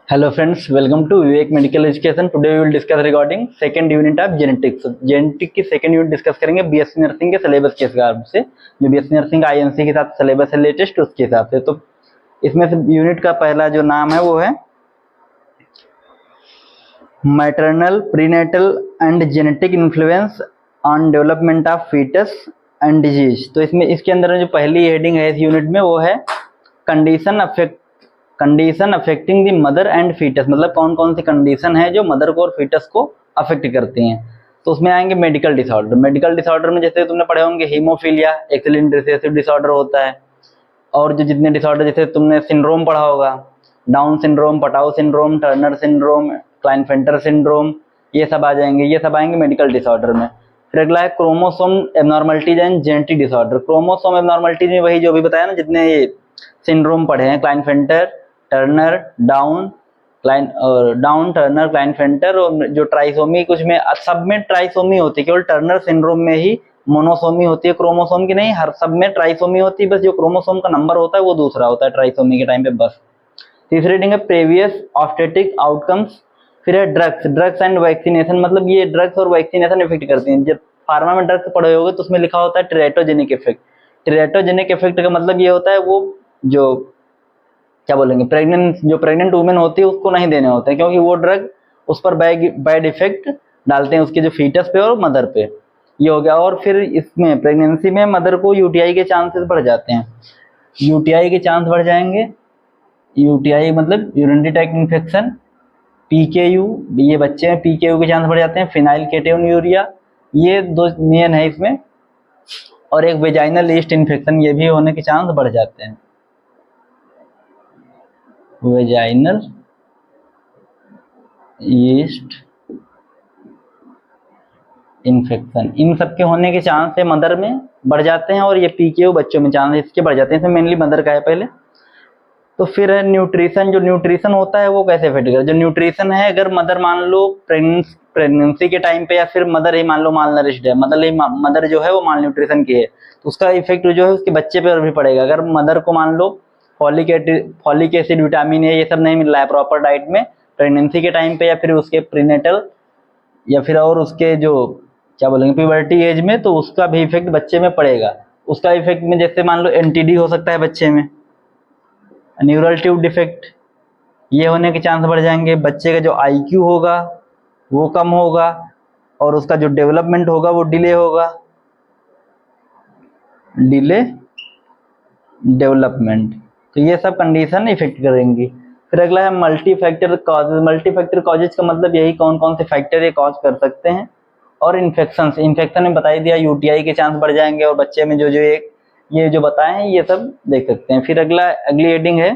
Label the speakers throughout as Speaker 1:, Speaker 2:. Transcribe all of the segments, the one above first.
Speaker 1: Hello friends, welcome to Vivek Medical Education. Today we will discuss regarding second unit of genetics. Genetic की second unit discuss करेंगे BSc nursing के syllabus के हिसाब से, जो BSc nursing का INC के साथ सिलेबस है लेटेस्ट उसके हिसाब से। तो इसमें से यूनिट का पहला जो नाम है वो है maternal prenatal and genetic influence on development of foetus and disease. तो इसमें इसके अंदर जो पहली हेडिंग है इस यूनिट में वो है condition affecting the mother and foetus, मतलब कौन कौन सी कंडीशन है जो मदर को और फीटस को अफेक्ट करती हैं। तो उसमें आएंगे मेडिकल डिसऑर्डर। मेडिकल डिसऑर्डर में जैसे तुमने पढ़े होंगे haemophilia, x linked recessive disorder होता है, और जो जितने डिसऑर्डर जैसे तुमने सिंड्रोम पढ़ा होगा, Down syndrome, Patau syndrome, Turner syndrome, Klinefelter syndrome, ये सब आ जाएंगे। ये सब आएंगे मेडिकल डिसऑर्डर में। फिर अगला है chromosome abnormalities and genetic disorder. Chromosome abnormalities में वही जो भी बताया ना, जितने ये सिंड्रोम पढ़े हैं, क्लाइनफेंटर, टर्नर, डाउन टर्नर, क्लाइनफेंटर, और जो ट्राइसोमी, कुछ में सब में ट्राइसोमी होती है, केवल टर्नर सिंड्रोम में ही मोनोसोमी होती है, क्रोमोसोम की नहीं, हर सब में ट्राइसोमी होती है, बस जो क्रोमोसोम का नंबर होता है वो दूसरा होता है ट्राइसोमी के टाइम पे बस। तीसरी रीडिंग है प्रीवियस ऑब्स्टेटिक आउटकम्स। फिर है ड्रग्स एंड वैक्सीनेशन, मतलब ये ड्रग्स और वैक्सीनेशन इफेक्ट करती हैं। जब फार्मा में ड्रग्स पढ़े होगे तो उसमें लिखा होता है टेरेटोजेनिक इफेक्ट। टेरेटोजेनिक इफेक्ट का मतलब ये होता है वो जो क्या बोलेंगे प्रेग्नेंट वुमेन होती है उसको नहीं देने होते हैं, क्योंकि वो ड्रग उस पर बैड इफेक्ट डालते हैं उसके जो फीटस पे और मदर पे। ये हो गया। और फिर इसमें प्रेगनेंसी में मदर को यूटीआई के चांसेस बढ़ जाते हैं, यूटीआई के चांस बढ़ जाएंगे। यूटीआई मतलब यूरिनरी ट्रैक्ट इन्फेक्शन। पीकेयू, ये बच्चे में पीकेयू के चांस बढ़ जाते हैं, फिनाइल केटोन यूरिया, ये दो मेन है इसमें। और एक वेजाइनल ईस्ट इन्फेक्शन, ये भी होने के चांस बढ़ जाते हैं, वेजाइनल ईस्ट इन्फेक्शन। इन सब के होने के चांस है मदर में बढ़ जाते हैं, और ये पीकेयू बच्चों में चांस इसके बढ़ जाते हैं। इसमें मेनली मदर का है पहले। तो फिर है न्यूट्रिशन। जो न्यूट्रिशन होता है वो कैसे इफेक्ट करेगा? जो न्यूट्रिशन है, अगर मदर मान लो प्रेगनेंसी के टाइम पे, या फिर मदर ही मान लो माल नरिश्ड है, मदर जो है वो माल न्यूट्रिशन की है, तो उसका इफेक्ट जो है उसके बच्चे पर भी पड़ेगा। अगर मदर को मान लो फॉलिक एसिड, विटामिन ए, ये सब नहीं मिल रहा है प्रॉपर डाइट में प्रेगनेंसी के टाइम पे, या फिर उसके प्रीनेटल, या फिर और उसके जो क्या बोलेंगे प्यूबर्टी एज में, तो उसका भी इफेक्ट बच्चे में पड़ेगा। उसका इफेक्ट में जैसे मान लो एनटीडी हो सकता है बच्चे में, न्यूरल ट्यूब डिफेक्ट, ये होने के चांस बढ़ जाएंगे। बच्चे का जो आईक्यू होगा वो कम होगा, और उसका जो डेवलपमेंट होगा वो डिले होगा, डिले डेवलपमेंट। तो ये सब कंडीशन इफेक्ट करेंगी। फिर अगला है multi factor causes. Multi factor causes का मतलब यही कौन कौन से फैक्टर ये कॉज कर सकते हैं। और इन्फेक्शन में बता ही दिया, यूटीआई के चांस बढ़ जाएंगे, और बच्चे में जो जो एक ये जो बताए हैं ये सब देख सकते हैं। फिर अगली हेडिंग है,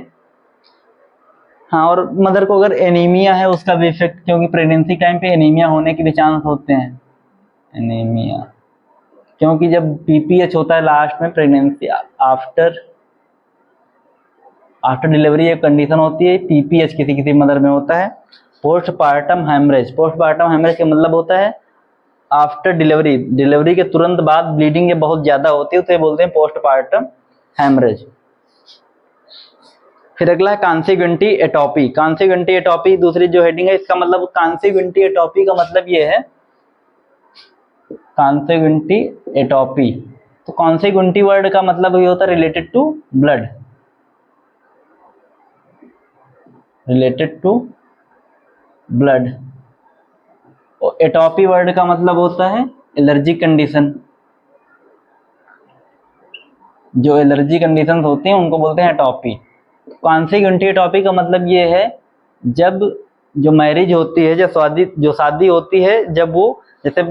Speaker 1: हाँ, और मदर को अगर एनीमिया है उसका भी इफेक्ट, क्योंकि प्रेगनेंसी टाइम पे एनीमिया होने के भी चांस होते हैं। एनीमिया क्योंकि जब पीपीएच होता है लास्ट में, प्रेगनेंसी आफ्टर डिलीवरी एक कंडीशन होती है, पीपीएच किसी किसी मदर में होता है, पोस्टपार्टम हेमरेज। पोस्टपार्टम हेमरेज का मतलब होता है आफ्टर डिलीवरी के तुरंत बाद ब्लीडिंग ये बहुत ज्यादा होती है, तो ये बोलते हैं पोस्टपार्टम हेमरेज। फिर अगला है कॉन्सिग्विटी एटोपी। कॉन्सिग्विटी एटोपी दूसरी जो हेडिंग है, इसका मतलब कॉन्सिग्विटी एटोपी का मतलब ये है, कॉन्सिग्विटी एटोपी, तो कॉन्सिग्विटी वर्ड का मतलब ये होता है related to blood, related to blood. और एटोपी वर्ड का मतलब होता है एलर्जिक कंडीशन। जो एलर्जी कंडीशंस होती हैं उनको बोलते हैं एटोपी। कॉन्सिग्विटी एटोपी का मतलब ये है, जब जो मैरिज होती है, जो शादी होती है, जब वो जैसे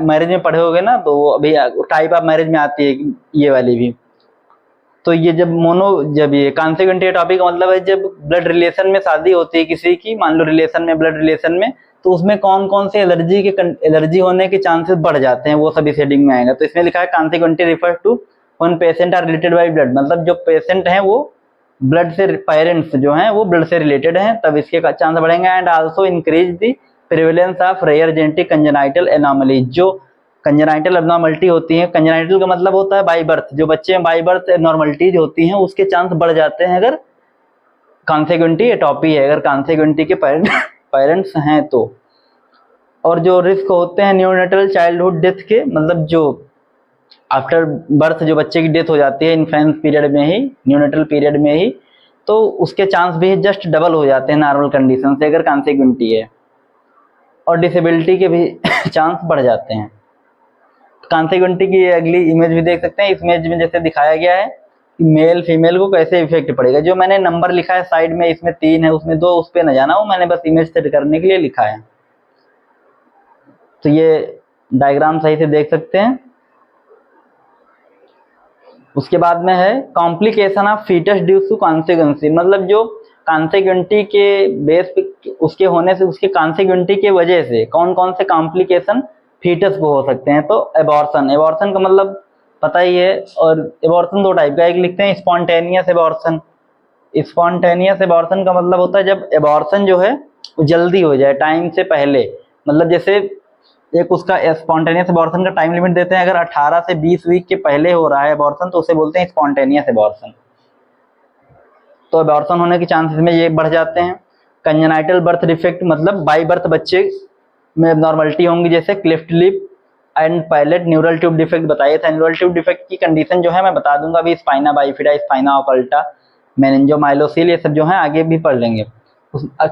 Speaker 1: मैरिज में पढ़े होगे ना, तो वो अभी टाइप ऑफ मैरिज में आती है ये वाली भी। तो ये जब ये कॉन्सिग्विटी एटोपी का मतलब है जब ब्लड रिलेशन में शादी होती है किसी की, मान लो ब्लड रिलेशन में, तो उसमें कौन कौन से एलर्जी होने के चांसेस बढ़ जाते हैं, वो सभी हेडिंग में आएगा। तो इसमें लिखा है consanguinity refer to when patient are related by blood, मतलब जो पेशेंट हैं वो ब्लड से, पेरेंट्स जो हैं वो ब्लड से रिलेटेड हैं, तब इसके चांस बढ़ेंगे। And also increase the prevalence of rare genetic congenital anomaly. जो कंजेनाइटल एबनॉर्मलिटी होती है, कंजेनाइटल का मतलब होता है बाई बर्थ, जो बच्चे में बाई बर्थ एबनॉर्मलिटीज होती हैं उसके चांस बढ़ जाते हैं अगर कॉन्सेग्युइनिटी एटोपी है, अगर कॉन्सेग्युइनिटी के पेरेंट्स हैं तो। और जो रिस्क होते हैं न्यूनेटल चाइल्डहुड डेथ के, मतलब जो आफ्टर बर्थ जो बच्चे की डेथ हो जाती है इन्फेंस पीरियड में ही, न्यूनेटल पीरियड में ही, तो उसके चांस भी जस्ट डबल हो जाते हैं नॉर्मल कंडीशन से अगर कॉन्सेग्युइनिटी है, और डिसेबिलिटी के भी चांस बढ़ जाते हैं। कॉन्सेग्युइनिटी की अगली इमेज भी देख सकते हैं। इस इमेज में जैसे दिखाया गया है कि मेल फीमेल को कैसे इफेक्ट पड़ेगा। जो मैंने नंबर लिखा है साइड में, इसमें 3 है उसमें 2, उस पर न जाना, वो मैंने बस इमेज सेट करने के लिए लिखा है। तो ये डायग्राम सही से देख सकते हैं। उसके बाद में है complication of foetus due to consanguinity, मतलब जो कॉन्सेग्युएंटी के बेस पे उसके होने से, उसके कॉन्सेग्युएंटी के वजह से कौन कौन से कॉम्प्लिकेशन फीटस को हो सकते हैं। तो एबॉर्शन, एबॉर्शन का मतलब पता ही है। और एबॉर्शन 2 टाइप का, एक लिखते हैं स्पॉन्टेनियस एबॉर्शन। स्पॉन्टेनियस एबॉर्शन का मतलब होता है जब एबॉर्शन जो है वो जल्दी हो जाए, टाइम से पहले, मतलब जैसे एक उसका स्पॉन्टेनियस एबॉर्शन का टाइम लिमिट देते हैं, अगर 18 से 20 वीक के पहले हो रहा है एबॉर्शन तो उसे बोलते हैं स्पॉन्टेनियस एबॉर्शन। तो एबॉर्शन होने के चांसेस में ये बढ़ जाते हैं। कंजेनाइटल बर्थ डिफेक्ट, मतलब बाई बर्थ बच्चे में एबनॉर्मलिटी होंगी, जैसे cleft lip and palate. Neural tube defect बताया था। न्यूरल ट्यूब डिफेक्ट की कंडीशन जो है मैं बता दूंगा अभी, spina bifida, spina occulta, meningomyelocele, ये सब जो है आगे भी पढ़ लेंगे।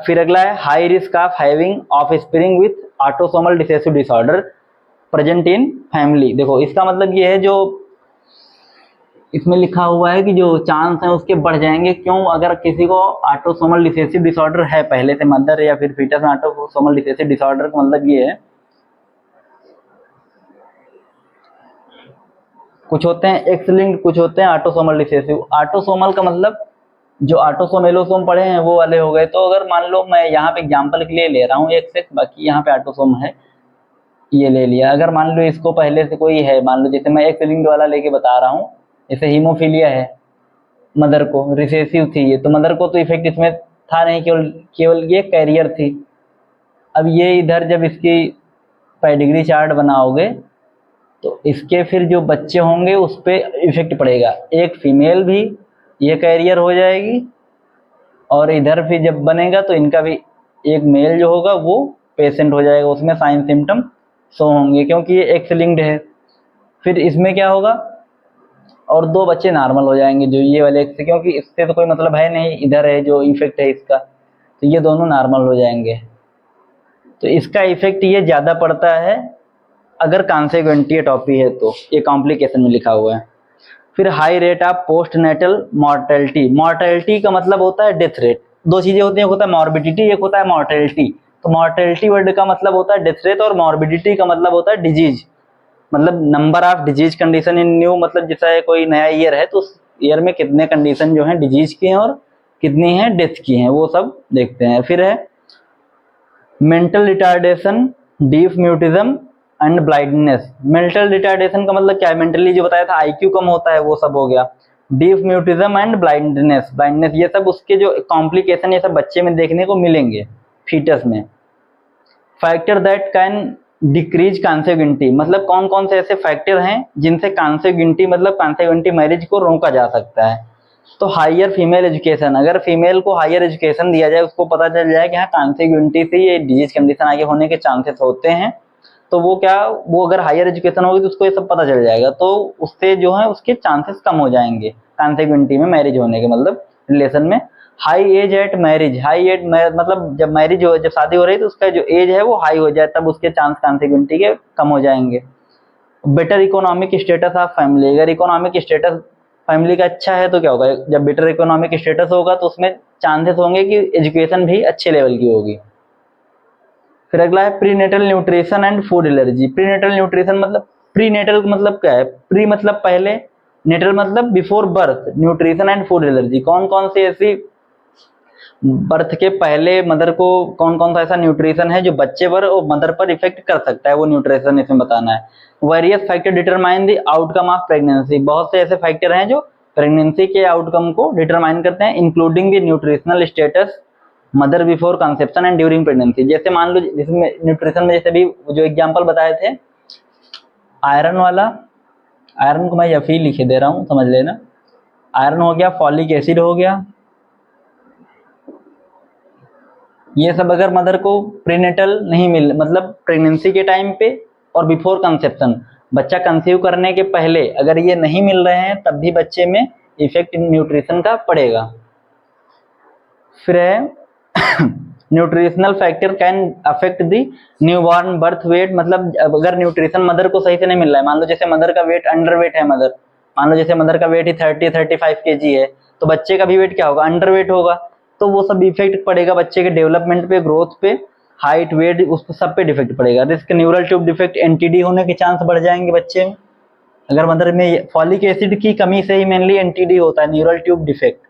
Speaker 1: फिर अगला है high risk of having offspring with autosomal recessive disorder present in family. देखो इसका मतलब ये है, जो इसमें लिखा हुआ है कि जो चांस है उसके बढ़ जाएंगे। क्यों? अगर किसी को ऑटोसोमल रिसेसिव डिसऑर्डर है पहले से, मदर या फिर फीटस में ऑटोसोमल रिसेसिव डिसऑर्डर का मतलब ये है, कुछ होते हैं एक्स लिंक्ड, कुछ होते हैं ऑटोसोमल रिसेसिव। ऑटोसोमल का मतलब जो ऑटोसोम एलोसोम पढ़े हैं वो वाले हो गए। तो अगर मान लो मैं यहाँ पे एग्जांपल के लिए ले रहा हूँ एक्स एक्स, बाकी यहाँ पे ऑटोसोम है, ये ले लिया। अगर मान लो इसको पहले से कोई है, मान लो जैसे मैं एक्स लिंक्ड वाला लेके बता रहा हूँ, जैसे हीमोफीलिया है, मदर को रिसेसिव थी ये, तो मदर को तो इफेक्ट इसमें था नहीं, केवल केवल ये कैरियर थी। अब ये इधर जब इसकी पेडिग्री चार्ट बनाओगे तो इसके फिर जो बच्चे होंगे उस पर इफेक्ट पड़ेगा। एक फीमेल भी ये कैरियर हो जाएगी, और इधर फिर जब बनेगा तो इनका भी एक मेल जो होगा वो पेशेंट हो जाएगा, उसमें साइन सिम्टम शो होंगे क्योंकि ये एक्स लिंक्ड है। फिर इसमें क्या होगा, और 2 बच्चे नॉर्मल हो जाएंगे जो ये वाले एक्स, क्योंकि इससे तो कोई मतलब है नहीं, इधर है जो इफेक्ट है इसका, तो ये दोनों नॉर्मल हो जाएंगे। तो इसका इफेक्ट ये ज़्यादा पड़ता है अगर कॉन्सेग्युएंटी एटोपी है, तो ये कॉम्प्लिकेशन में लिखा हुआ है। फिर high rate of post natal mortality. Mortality का मतलब होता है डेथ रेट। 2 चीजें होती हैं, एक होता है मॉर्बिडिटी, एक होता है मॉर्टेलिटी। तो मॉर्टेलिटी वर्ड का मतलब होता है डेथ रेट, और मॉर्बिडिटी का मतलब होता है डिजीज, मतलब number of disease condition in new, मतलब जैसा कोई नया ईयर है तो उस ईयर में कितने कंडीशन जो है डिजीज की हैं और कितनी है डेथ की हैं, वो सब देखते हैं। फिर है mental retardation, deaf mutism and blindness. Mental retardation का मतलब क्या है? मेंटली जो बताया था आईक्यू कम होता है, वो सब हो गया। Deaf mutism and blindness, blindness, ये सब उसके जो कॉम्प्लिकेशन ये सब बच्चे में देखने को मिलेंगे, फीटस में। फैक्टर दैट कैन डिक्रीज कॉन्सेग्युइनिटी, मतलब कौन कौन से ऐसे फैक्टर हैं जिनसे कॉन्सेग्युइनिटी, मतलब कॉन्सेग्युइनिटी मैरिज को रोका जा सकता है। तो हायर फीमेल एजुकेशन, अगर फीमेल को हायर एजुकेशन दिया जाए, उसको पता चल जाए कि हाँ कॉन्सेग्युइनिटी से ये डिजीज कंडीशन आगे होने के चांसेस होते हैं, तो वो क्या, वो अगर हायर एजुकेशन होगी तो उसको ये सब पता चल जाएगा, तो उससे जो है उसके चांसेस कम हो जाएंगे कॉन्सेग्युइनिटी में मैरिज होने के, मतलब रिलेशन में। High age at marriage, high age मतलब जब मैरिज हो, जब शादी हो रही है तो उसका जो एज है वो हाई हो जाए, तब उसके चांस कॉन्सेग्युइनिटी के कम हो जाएंगे। Better economic status of family, अगर इकोनॉमिक स्टेटस फैमिली का अच्छा है तो क्या होगा, जब बेटर इकोनॉमिक स्टेटस होगा तो उसमें चांसेस होंगे कि एजुकेशन भी अच्छे लेवल की होगी। फिर अगला है prenatal nutrition and food allergy. Prenatal nutrition मतलब, प्रीनेटल मतलब क्या है? प्री मतलब पहले, नेटल मतलब before birth, nutrition and food allergy. कौन कौन सी ऐसी बर्थ के पहले मदर को कौन कौन सा ऐसा न्यूट्रिशन है जो बच्चे पर और मदर पर इफेक्ट कर सकता है, वो न्यूट्रिशन इसमें बताना है। Various factor determine the outcome of pregnancy, बहुत से ऐसे फैक्टर हैं जो प्रेगनेंसी के आउटकम को डिटरमाइन करते हैं, including the nutritional status mother before conception and during pregnancy. जैसे मान लो जिसमें न्यूट्रिशन में जैसे भी जो एग्जांपल बताए थे, आयरन वाला, आयरन को मैं एफ लिखे दे रहा हूँ, समझ लेना। आयरन हो गया, फॉलिक एसिड हो गया, ये सब अगर मदर को प्रीनेटल नहीं मिल मतलब प्रेगनेंसी के टाइम पे और बिफोर कंसेप्शन, बच्चा कंसीव करने के पहले अगर ये नहीं मिल रहे हैं तब भी बच्चे में इफेक्ट न्यूट्रिशन का पड़ेगा। फिर है nutritional factor can affect the newborn birth weight, मतलब अगर न्यूट्रिशन मदर को सही से नहीं मिल रहा है, मान लो जैसे मदर का वेट अंडर वेट है, मदर मान लो जैसे मदर का वेट ही 30-35 kg है, तो बच्चे का भी वेट क्या होगा, अंडर वेट होगा। तो वो सब इफेक्ट पड़ेगा बच्चे के डेवलपमेंट पे, ग्रोथ पे, हाइट वेट, उस सब पे डिफेक्ट पड़ेगा। Risk neural tube defect, NTD होने के चांस बढ़ जाएंगे बच्चे में। अगर मदर में फॉलिक एसिड की कमी से ही मेनली एनटीडी होता है, neural tube defect.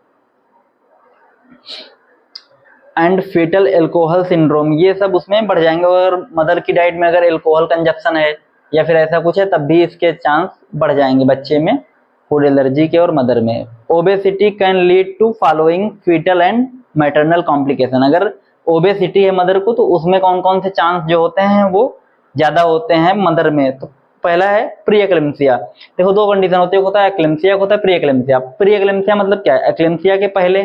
Speaker 1: And foetal alcohol syndrome, ये सब उसमें बढ़ जाएंगे। अगर मदर की डाइट में अगर एल्कोहल कंजप्शन है या फिर ऐसा कुछ है तब भी इसके चांस बढ़ जाएंगे बच्चे में, फूड एलर्जी के और मदर में। Obesity can lead to following foetal and maternal complication, अगर ओबेसिटी है मदर को तो उसमें कौन कौन से चांस जो होते हैं वो ज्यादा होते हैं मदर में। तो पहला है प्री एक्लेम्सिया। देखो दो कंडीशन होती है, होता है एक्लेम्सिया, होता है प्री एक्लेम्सिया। प्री एक्लेम्सिया मतलब क्या है, एक्लेम्सिया के पहले।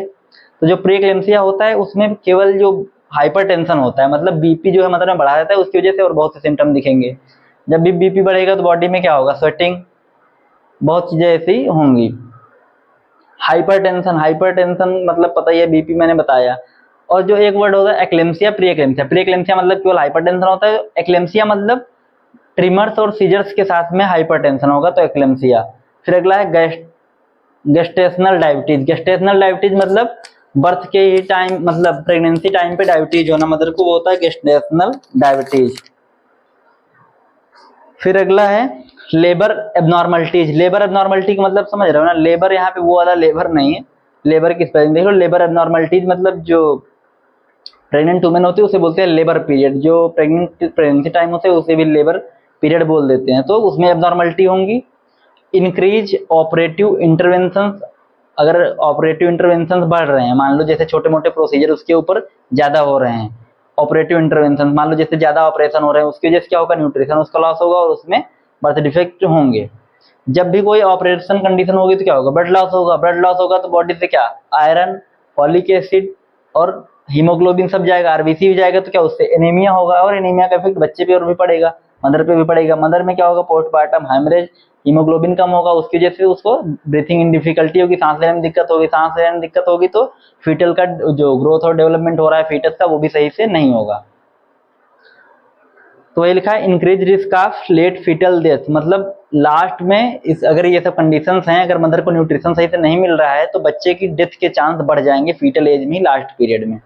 Speaker 1: तो जो प्री एक्लेम्सिया होता है उसमें केवल जो हाइपरटेंशन होता है, मतलब बीपी जो है मदर में बढ़ा देता है उसकी वजह से, और बहुत से सिम्टम दिखेंगे। जब भी बीपी बढ़ेगा तो बॉडी में क्या होगा, स्वेटिंग, बहुत चीजें ऐसी होंगी। हाइपरटेंशन, हाइपरटेंशन मतलब पता ही है, बीपी मैंने बताया। और जो एक वर्ड होता है eclampsia, pre eclampsia. Pre eclampsia मतलब केवल हाइपरटेंशन होता है, एक्लेम्सिया मतलब ट्रिमर्स और सीजर्स के साथ में हाइपरटेंशन होगा, तो एक्लेम्सिया। फिर अगला है गेस्टेशनल डायबिटीज। गेस्टेशनल डायबिटीज मतलब बर्थ के ही टाइम, मतलब प्रेगनेंसी टाइम पे डायबिटीज होना मदर को, वो होता है गेस्टेशनल डायबिटीज। फिर अगला है लेबर एबनॉर्मलिटीज। लेबर एबनॉर्मलिटी का मतलब समझ रहे हो ना, लेबर यहाँ पे वो वाला लेबर नहीं है, लेबर की स्पेलिंग देख लो। लेबर एबनॉर्मलिटीज मतलब जो प्रेग्नेंट वुमेन होती है उसे बोलते हैं लेबर पीरियड, जो प्रेगनेंसी टाइम होते हैं उसे भी लेबर पीरियड बोल देते हैं, तो उसमें एबनॉर्मलिटी होंगी। इंक्रीज ऑपरेटिव इंटरवेंशन, अगर ऑपरेटिव इंटरवेंशन बढ़ रहे हैं, मान लो जैसे छोटे मोटे प्रोसीजर उसके ऊपर ज्यादा हो रहे हैं, ऑपरेटिव इंटरवेंशन, मान लो जैसे ज्यादा ऑपरेशन हो रहे हैं उसकी वजह से क्या होगा, न्यूट्रिशन उसका लॉस होगा और उसमें बर्थ डिफेक्ट होंगे। जब भी कोई ऑपरेशन कंडीशन होगी तो क्या होगा, ब्लड लॉस होगा। ब्लड लॉस होगा तो बॉडी से क्या, आयरन, फॉलिक एसिड और हीमोग्लोबिन सब जाएगा, आरबीसी भी जाएगा, तो क्या उससे एनीमिया होगा, और एनीमिया का इफेक्ट बच्चे पे और भी पड़ेगा, मदर पे भी पड़ेगा। मदर में क्या होगा, पोस्टमार्टम हेमरेज, हीमोग्लोबिन कम होगा, उसकी वजह से उसको ब्रीथिंग इन डिफिकल्टी होगी, सांस लेने में दिक्कत होगी, सांस लेने में दिक्कत होगी तो फीटल का जो ग्रोथ और डेवलपमेंट हो रहा है फीटस का वो भी सही से नहीं होगा। तो ये लिखा है increase risk of late foetal death, मतलब लास्ट में इस अगर ये सब कंडीशंस हैं, अगर मदर को न्यूट्रिशन सही से नहीं मिल रहा है तो बच्चे की डेथ के चांस बढ़ जाएंगे फीटल एज में, लास्ट पीरियड में।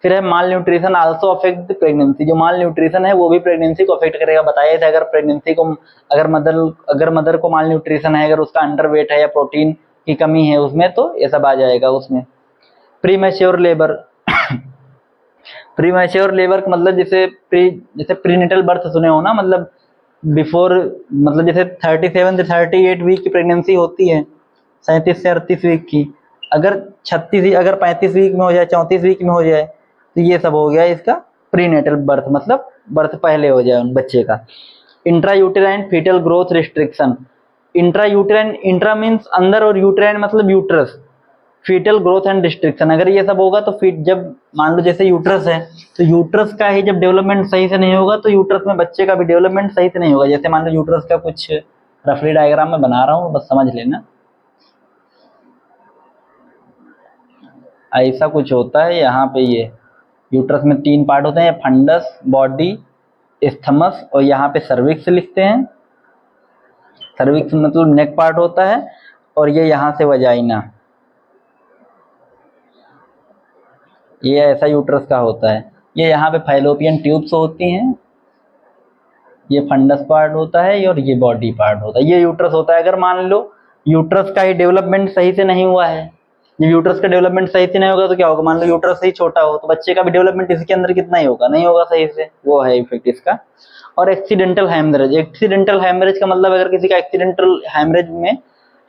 Speaker 1: फिर है माल न्यूट्रिशन आल्सो अफेक्ट प्रेगनेंसी। जो माल न्यूट्रिशन है वो भी प्रेगनेंसी को अफेक्ट करेगा। बताया था अगर प्रेगनेंसी को अगर मदर को माल न्यूट्रिशन है, अगर उसका अंडर वेट है या प्रोटीन की कमी है उसमें, तो ये सब आ जाएगा उसमें। Pre mature labour pre mature labour का मतलब जैसे प्रीनेटल बर्थ सुने हो ना, मतलब बिफोर, मतलब जैसे 37 से 38 वीक की प्रेगनेंसी होती है, 37 से 38 वीक की, अगर 35 वीक में हो जाए, 34 वीक में हो जाए, तो ये सब हो गया इसका प्रीनेटल बर्थ, मतलब बर्थ पहले हो जाए बच्चे का। Intra uterine foetal growth restriction. Intra uterine, intra means अंदर और यूटेराइन मतलब uterus, foetal growth and restriction, अगर ये सब होगा तो फिर जब मान लो जैसे यूट्रस है तो यूट्रस का ही जब डेवलपमेंट सही से नहीं होगा तो यूट्रस में बच्चे का भी डेवलपमेंट सही से नहीं होगा। जैसे मान लो यूट्रस का कुछ रफली डायग्राम में बना रहा हूँ, बस समझ लेना। ऐसा कुछ होता है यहाँ पे, ये यूट्रस में 3 पार्ट होते हैं, फंडस, बॉडी, स्थमस, और यहाँ पे सर्विक्स लिखते हैं। सर्विक्स मतलब नेक पार्ट होता है, और ये यहाँ से वजाइना, ये ऐसा यूट्रस का होता है। ये यहाँ पे फैलोपियन ट्यूब्स होती हैं, ये फंडस पार्ट होता है और ये बॉडी पार्ट होता है, ये यूट्रस होता है। अगर मान लो यूट्रस का ही डेवलपमेंट सही से नहीं हुआ है, जब यूट्रस का डेवलपमेंट सही से नहीं होगा तो क्या होगा, मान लो यूट्रस ही छोटा हो तो बच्चे का भी डेवलपमेंट इसके अंदर कितना ही होगा, नहीं होगा सही से, वो है इफेक्ट इसका। और एक्सीडेंटल हैमरेज, एक्सीडेंटल हैमरेज का मतलब अगर किसी का एक्सीडेंटल हैमरेज में,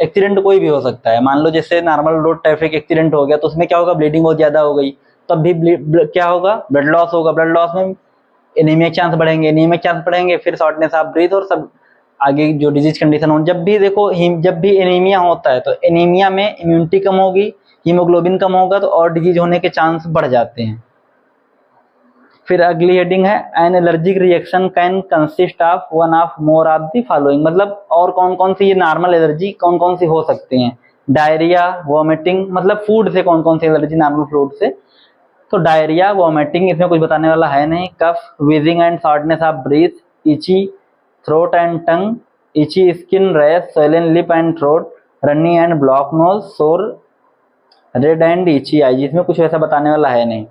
Speaker 1: एक्सीडेंट कोई भी हो सकता है, मान लो जैसे नॉर्मल रोड ट्रैफिक एक्सीडेंट हो गया तो उसमें क्या होगा, ब्लीडिंग बहुत ज्यादा हो गई, तब भी क्या होगा, ब्लड लॉस होगा। ब्लड लॉस में एनीमिया चांस बढ़ेंगे, एनीमिया चांस बढ़ेंगे, फिर शॉर्टनेस ऑफ ब्रीथ और सब आगे जो डिजीज कंडीशन हो। जब भी देखो जब भी एनीमिया होता है तो एनीमिया में इम्यूनिटी कम होगी, हीमोग्लोबिन कम होगा, तो और डिजीज होने के चांस बढ़ जाते हैं। फिर अगली हेडिंग है an allergic reaction can consist of one of more of the following, मतलब और कौन कौन सी ये नॉर्मल एलर्जी कौन कौन सी हो सकती हैं। डायरिया, वॉमिटिंग, मतलब फूड से कौन कौन सी एलर्जी, नॉर्मल फूड से। तो डायरिया, वॉमिटिंग इसमें कुछ बताने वाला है नहीं। Cough, wheezing and shortness of breath, itchy throat and tongue, itchy skin rash, swollen lip and throat, runny and block nose, sore, red and itchy eye, इसमें कुछ वैसा बताने वाला है नहीं।